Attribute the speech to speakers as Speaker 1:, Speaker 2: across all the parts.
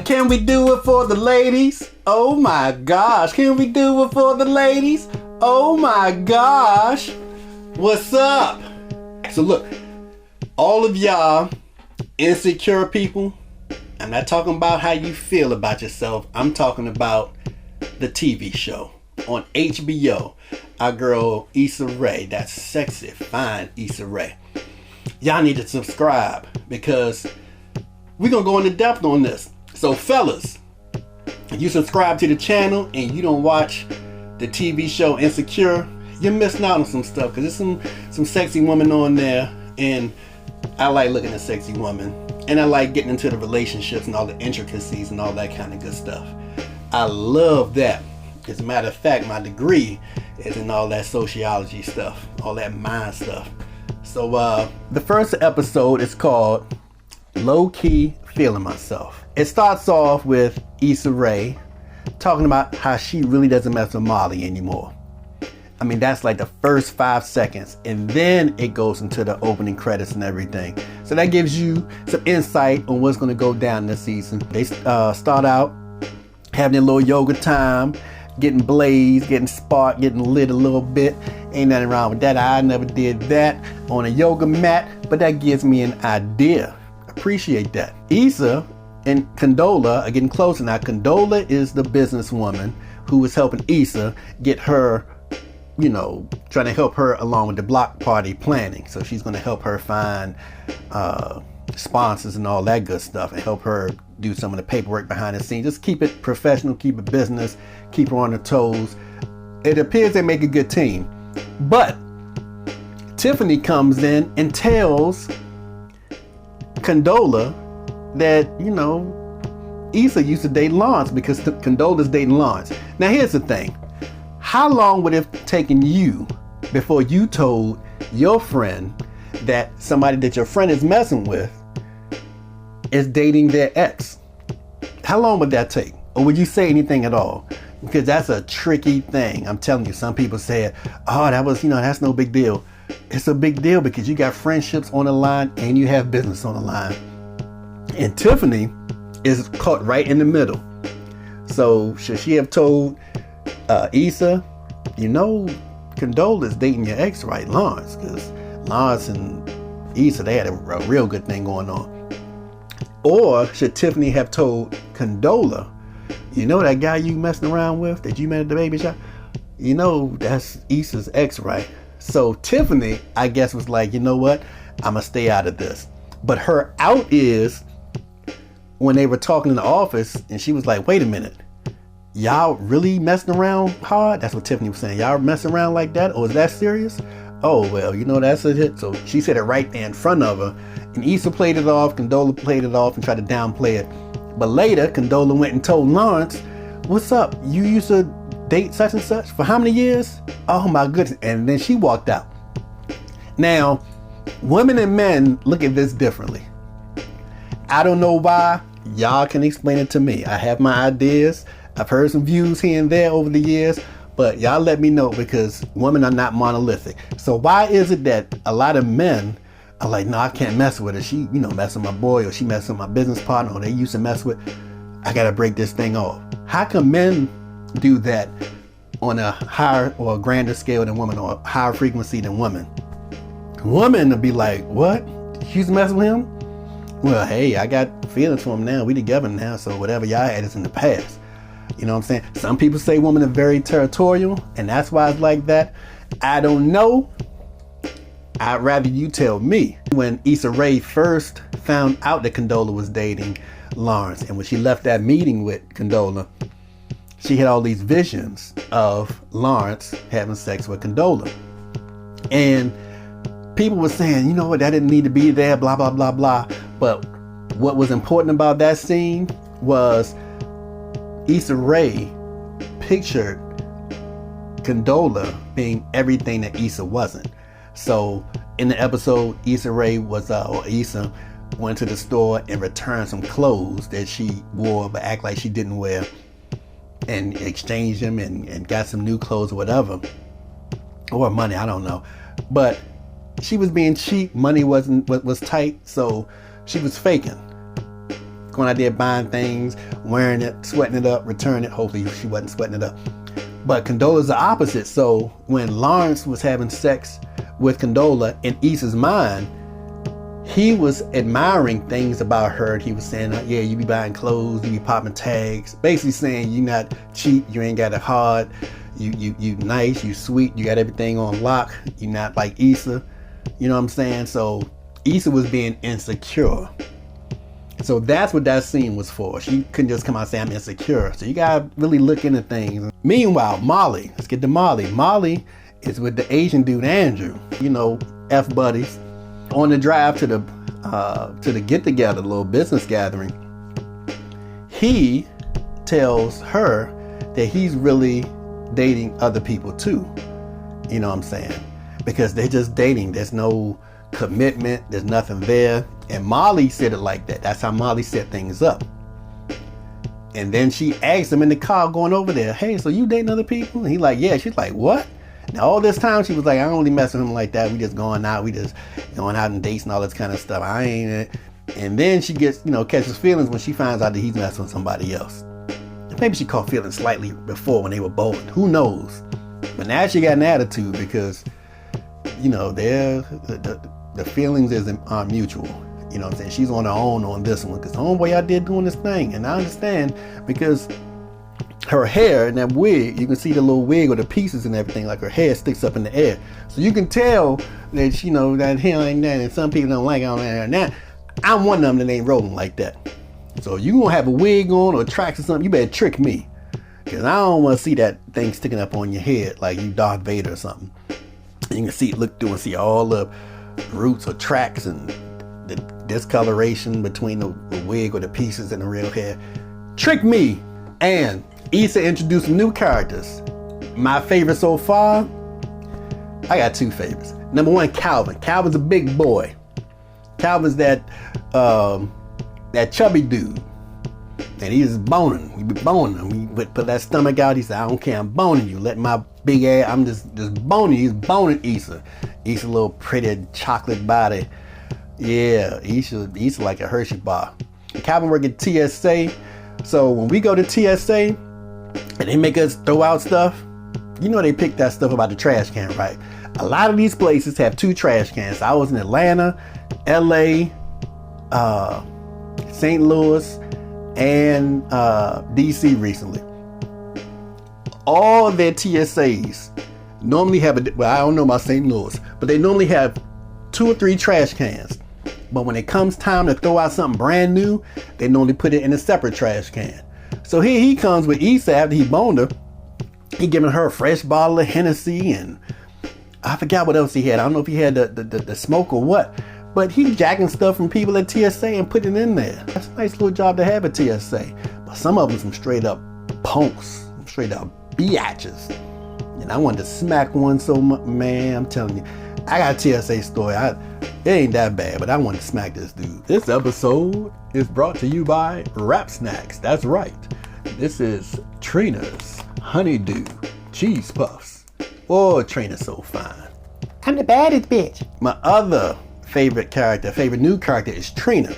Speaker 1: Can we do it for the ladies? Oh my gosh. Can we do it for the ladies? Oh my gosh. What's up? So look, all of y'all insecure people, I'm not talking about how you feel about yourself. I'm talking about the TV show on HBO. Our girl Issa Rae, that's sexy, fine Issa Rae. Y'all need to subscribe because we're going to go into depth on this. So fellas, if you subscribe to the channel and you don't watch the TV show Insecure, you're missing out on some stuff because there's some sexy women on there, and I like looking at sexy women, and I like getting into the relationships and all the intricacies and all that kind of good stuff. I love that. As a matter of fact, my degree is in all that sociology stuff, all that mind stuff. So the first episode is called Lowkey Feeling Myself. It starts off with Issa Rae talking about how she really doesn't mess with Molly anymore. I mean, that's like the first 5 seconds, and then it goes into the opening credits and everything. So that gives you some insight on what's going to go down this season. They start out having their little yoga time, getting blazed, getting sparked, getting lit a little bit. Ain't nothing wrong with that. I never did that on a yoga mat, but that gives me an idea. Appreciate that. Issa and Condola are getting closer now. Condola is the businesswoman who is helping Issa get her, you know, trying to help her along with the block party planning. So she's going to help her find sponsors and all that good stuff, and help her do some of the paperwork behind the scenes. Just keep it professional, keep it business, keep her on her toes. It appears they make a good team. But Tiffany comes in and tells Condola that, you know, Issa used to date Lawrence because Condola's dating Lawrence. Now here's the thing. How long would it have taken you before you told your friend that somebody that your friend is messing with is dating their ex? How long would that take? Or would you say anything at all? Because that's a tricky thing. I'm telling you, some people say, oh, that was, you know, that's no big deal. It's a big deal because you got friendships on the line and you have business on the line. And Tiffany is caught right in the middle. So should she have told Issa, you know, Condola's dating your ex, right, Lawrence? Because Lawrence and Issa, they had a real good thing going on. Or should Tiffany have told Condola, you know that guy you messing around with that you met at the baby shop? You know, that's Issa's ex, right? So Tiffany, I guess, was like, you know what? I'm going to stay out of this. But her out is when they were talking in the office and she was like, wait a minute. Y'all really messing around hard? That's what Tiffany was saying. Y'all messing around like that? Or is that serious? Oh, well, you know, that's a hit. So she said it right there in front of her. And Issa played it off. Condola played it off and tried to downplay it. But later, Condola went and told Lawrence, what's up? You used to date such and such for how many years? Oh my goodness. And then she walked out. Now, women and men look at this differently. I don't know why. Y'all can explain it to me. I have my ideas. I've heard some views here and there over the years, but y'all let me know, because women are not monolithic. So why is it that a lot of men are like, no, I can't mess with her. She, you know, messing with my boy, or she messing with my business partner, or they used to mess with. I got to break this thing off. How come men do that on a higher or a grander scale than women, or higher frequency than women? Women will be like, what? You used to mess with him? Well, hey, I got feelings for him now. We together now, so whatever y'all had is in the past. You know what I'm saying? Some people say women are very territorial, and that's why it's like that. I don't know. I'd rather you tell me. When Issa Rae first found out that Condola was dating Lawrence, and when she left that meeting with Condola, she had all these visions of Lawrence having sex with Condola. And people were saying, you know what, that didn't need to be there, blah, blah, blah, blah. But what was important about that scene was Issa Rae pictured Condola being everything that Issa wasn't. So in the episode, Issa Rae was, or Issa went to the store and returned some clothes that she wore but act like she didn't wear, and exchanged them and got some new clothes or whatever, or money, I don't know. But she was being cheap. Money was tight, so she was faking. going out there buying things, wearing it, sweating it up, returning it. Hopefully she wasn't sweating it up. But Condola's the opposite. So when Lawrence was having sex with Condola, in Issa's mind, he was admiring things about her. He was saying, yeah, you be buying clothes, you be popping tags. Basically saying you not cheap, you ain't got it hard, you nice, you sweet, you got everything on lock, you not like Issa. You know what I'm saying? So Issa was being insecure. So that's what that scene was for. She couldn't just come out and say I'm insecure. So you gotta really look into things. Meanwhile, Molly, let's get to Molly. Molly is with the Asian dude Andrew, you know, F buddies. On the drive to the get together, little business gathering, he tells her that he's really dating other people too. You know what I'm saying? Because they're just dating. There's no commitment. There's nothing there. And Molly said it like that. That's how Molly set things up. And then she asked him in the car going over there, hey, so you dating other people? And he's like, yeah. She's like, what? Now all this time she was like, I don't really mess with him like that. We just going out. We just going out and dates and all this kind of stuff. I ain't. And then she gets, catches feelings when she finds out that he's messing with somebody else. Maybe she caught feelings slightly before when they were bowling. Who knows? But now she got an attitude because, the feelings are mutual. You know what I'm saying? She's on her own on this one because the homeboy out there doing this thing. And I understand because her hair and that wig, you can see the little wig or the pieces and everything, like her hair sticks up in the air. So you can tell that, that hair ain't that, and some people don't like it on there. Now, I'm one of them that ain't rolling like that. So you gonna have a wig on or tracks or something, you better trick me. Because I don't want to see that thing sticking up on your head like you Darth Vader or something. And you can see it, look through and see all the roots or tracks and the discoloration between the wig or the pieces and the real hair. Trick me. And Issa introduced new characters. My favorite so far, I got two favorites. Number one, Calvin. Calvin's a big boy. Calvin's that chubby dude. And he's boning. We be boning him. He would put that stomach out. He said, I don't care, I'm boning you. Let my big ass, I'm just boning you. He's boning Issa. Issa little pretty chocolate body. Yeah, Issa like a Hershey bar. And Calvin work at TSA. So when we go to TSA and they make us throw out stuff, they pick that stuff about the trash can, right? A lot of these places have two trash cans. I was in Atlanta, LA, St. Louis, and DC recently. All their TSAs normally have I don't know about St. Louis, but they normally have 2 or 3 trash cans. But when it comes time to throw out something brand new, they normally put it in a separate trash can. So here he comes with Issa after he boned her. He giving her a fresh bottle of Hennessy and I forgot what else he had. I don't know if he had the smoke or what. But he jacking stuff from people at TSA and putting it in there. That's a nice little job to have at TSA. But some of them some straight up punks, straight up biatches. And I wanted to smack one so much, man, I'm telling you. I got a TSA story. It ain't that bad, but I wanted to smack this dude. This episode is brought to you by Rap Snacks. That's right. This is Trina's Honeydew Cheese Puffs. Oh, Trina's so fine. I'm the baddest bitch. My other favorite new character is Trina.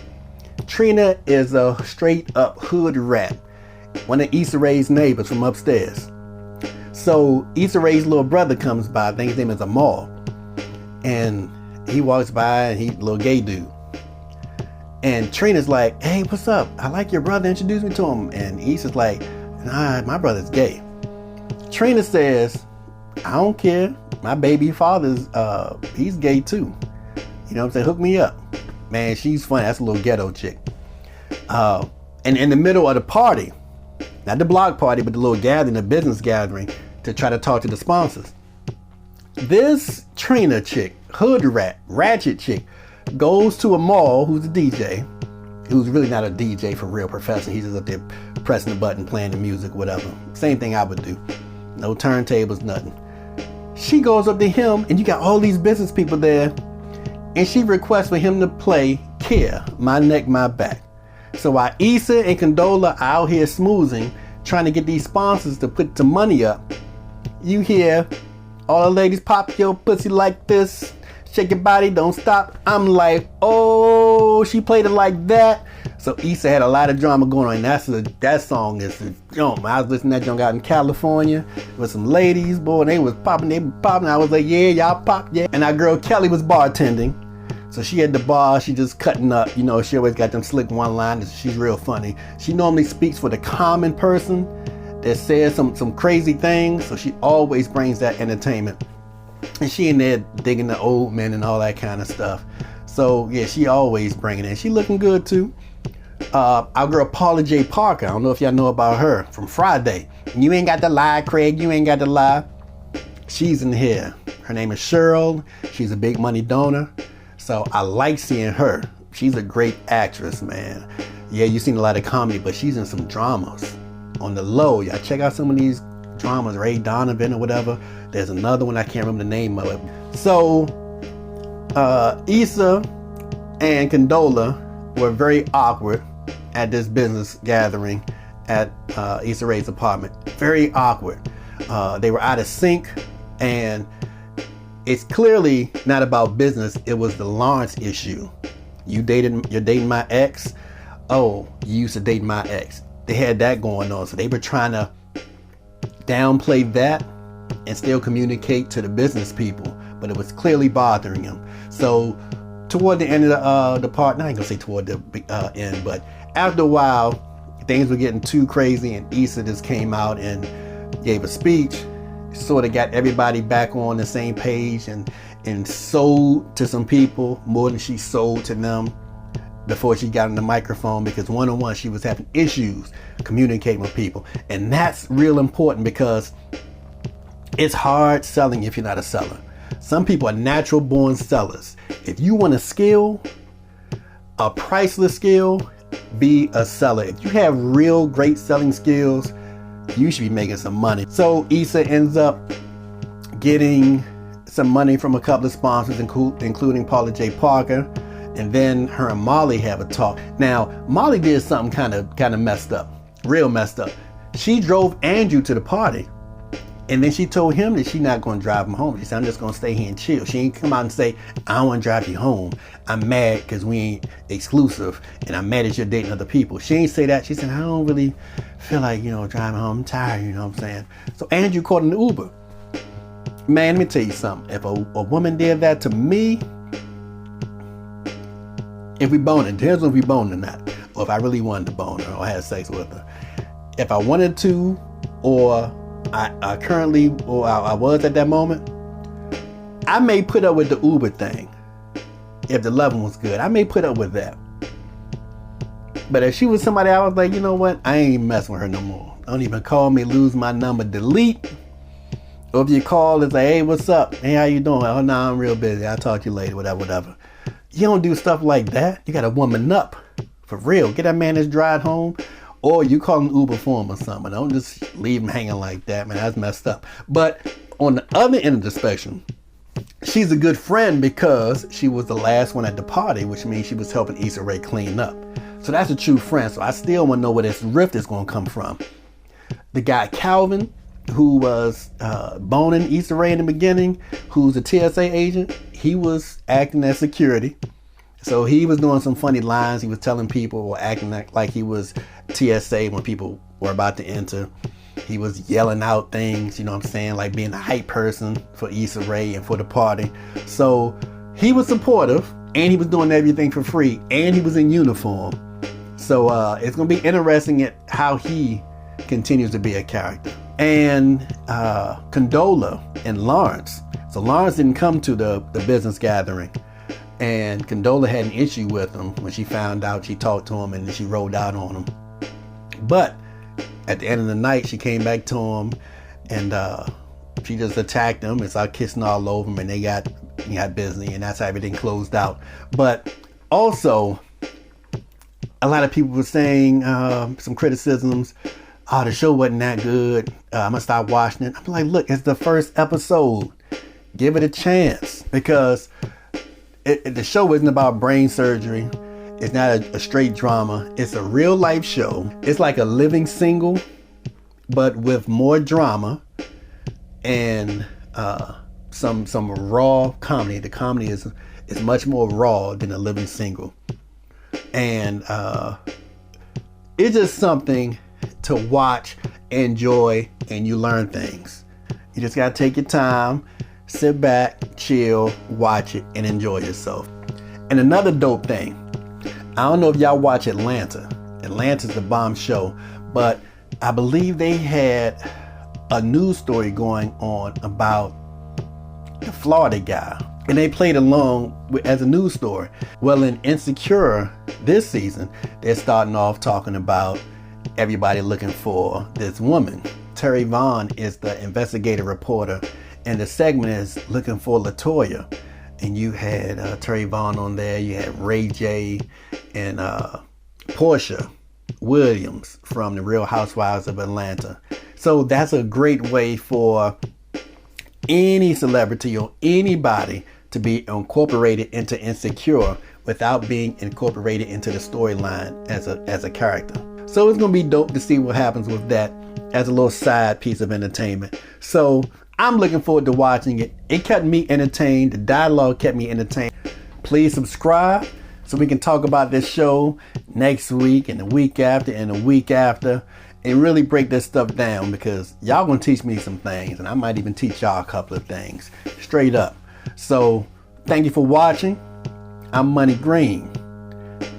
Speaker 1: Trina is a straight up hood rat. One of Issa Rae's neighbors from upstairs. So Issa Rae's little brother comes by, I think his name is Amal. And he walks by and he's a little gay dude. And Trina's like, hey, what's up? I like your brother, introduce me to him. And Issa's like, nah, my brother's gay. Trina says, I don't care. My baby father's, he's gay too. You know what I'm saying? Hook me up. Man, she's funny. That's a little ghetto chick. And in the middle of the party, not the block party, but the little gathering, the business gathering, to try to talk to the sponsors. This Trina chick, hood rat, ratchet chick, goes to a mall, who's a DJ, who's really not a DJ for real professional. He's just up there pressing the button, playing the music, whatever. Same thing I would do. No turntables, nothing. She goes up to him, and you got all these business people there, and she requests for him to play Care, My Neck, My Back. So while Issa and Condola are out here smoozing, trying to get these sponsors to put the money up, you hear all the ladies pop your pussy like this, shake your body, don't stop. I'm like, oh, she played it like that. So Issa had a lot of drama going on. And that song is the jump. I was listening to that junk out in California with some ladies, boy, they was popping. I was like, yeah, y'all pop, yeah. And our girl Kelly was bartending. So she had the bar, she just cutting up. You know, she always got them slick one-liners. She's real funny. She normally speaks for the common person that says some crazy things. So she always brings that entertainment. And she in there digging the old men and all that kind of stuff. So yeah, she always bringing it. She looking good too. Our girl Paula J. Parker, I don't know if y'all know about her from Friday. You ain't got to lie, Craig, you ain't got to lie. She's in here. Her name is Cheryl. She's a big money donor. So I like seeing her. She's a great actress, man. Yeah, you've seen a lot of comedy, but she's in some dramas. On the low, y'all check out some of these dramas, Ray Donovan or whatever. There's another one, I can't remember the name of it. So, Issa and Condola were very awkward at this business gathering at Issa Rae's apartment. Very awkward. They were out of sync, and it's clearly not about business. It was the Lawrence issue. You're dating my ex. Oh, you used to date my ex. They had that going on. So they were trying to downplay that and still communicate to the business people, but it was clearly bothering them. So toward the end of the part, I ain't gonna say toward the end, but after a while, things were getting too crazy, and Issa just came out and gave a speech, sort of got everybody back on the same page, and sold to some people more than she sold to them before she got on the microphone, because one-on-one she was having issues communicating with people. And that's real important, because it's hard selling if you're not a seller. Some people are natural born sellers. If you want a skill, a priceless skill, be a seller. If you have real great selling skills, you should be making some money. So Issa ends up getting some money from a couple of sponsors, including Paula J. Parker. And then her and Molly have a talk. Now, Molly did something kind of messed up, real messed up. She drove Andrew to the party, and then she told him that she's not going to drive him home. She said, I'm just going to stay here and chill. She ain't come out and say, I don't want to drive you home. I'm mad because we ain't exclusive, and I'm mad that you're dating other people. She ain't say that. She said, I don't really feel like, driving home. I'm tired, you know what I'm saying? So Andrew called an Uber. Man, let me tell you something. If a woman did that to me, if we boning, it depends on if we boning or not, or if I really wanted to bone her or have sex with her. If I wanted to, or I currently, or I was at that moment, I may put up with the Uber thing. If the loving was good, I may put up with that. But if she was somebody I was like, you know what, I ain't messing with her no more. Don't even call me, lose my number, delete. Or if you call, it's like, hey, what's up? Hey, how you doing? Oh, no, I'm real busy. I'll talk to you later, whatever. You don't do stuff like that. You got to woman up. For real. Get that man that's drive home. Or you call an Uber for him or something. Don't just leave him hanging like that, man. That's messed up. But on the other end of the spectrum, she's a good friend because she was the last one at the party, which means she was helping Issa Rae clean up. So that's a true friend. So I still want to know where this rift is going to come from. The guy Calvin, who was boning Issa Rae in the beginning, who's a TSA agent, he was acting as security. So he was doing some funny lines. He was telling people, or acting like he was TSA when people were about to enter. He was yelling out things, you know what I'm saying, like being a hype person for Issa Rae and for the party. So he was supportive, and he was doing everything for free, and he was in uniform. So it's going to be interesting at how he continues to be a character. And Condola and Lawrence. So Lawrence didn't come to the business gathering, and Condola had an issue with him. When she found out, she talked to him, and then she rolled out on him. But at the end of the night, she came back to him, and she just attacked him and started kissing all over him, and they got busy, and that's how everything closed out. But also, a lot of people were saying some criticisms. Oh, the show wasn't that good. I'm gonna stop watching it. I'm like, look, it's the first episode. Give it a chance, because the show isn't about brain surgery. It's not a straight drama. It's a real life show. It's like a Living Single, but with more drama and some raw comedy. The comedy is much more raw than a Living Single. And it's just something to watch, enjoy, and you learn things. You just gotta take your time, sit back, chill, watch it, and enjoy yourself. And another dope thing, I don't know if y'all watch Atlanta. Atlanta's the bomb show, but I believe they had a news story going on about the Florida guy, and they played along as a news story. Well, in Insecure this season, they're starting off talking about everybody looking for this woman. Terry Vaughn is the investigative reporter, and the segment is looking for LaToya. And you had Terry Vaughn on there, you had Ray J, and Portia Williams from the Real Housewives of Atlanta. So that's a great way for any celebrity or anybody to be incorporated into Insecure without being incorporated into the storyline as a character. So it's gonna be dope to see what happens with that as a little side piece of entertainment. So I'm looking forward to watching it. It kept me entertained. The dialogue kept me entertained. Please subscribe so we can talk about this show next week and the week after and the week after, and really break this stuff down, because y'all gonna teach me some things, and I might even teach y'all a couple of things straight up. So thank you for watching. I'm Money Green.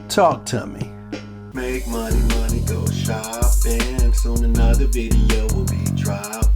Speaker 1: Talk to me. Make money, money, go shopping. Soon another video will be dropping.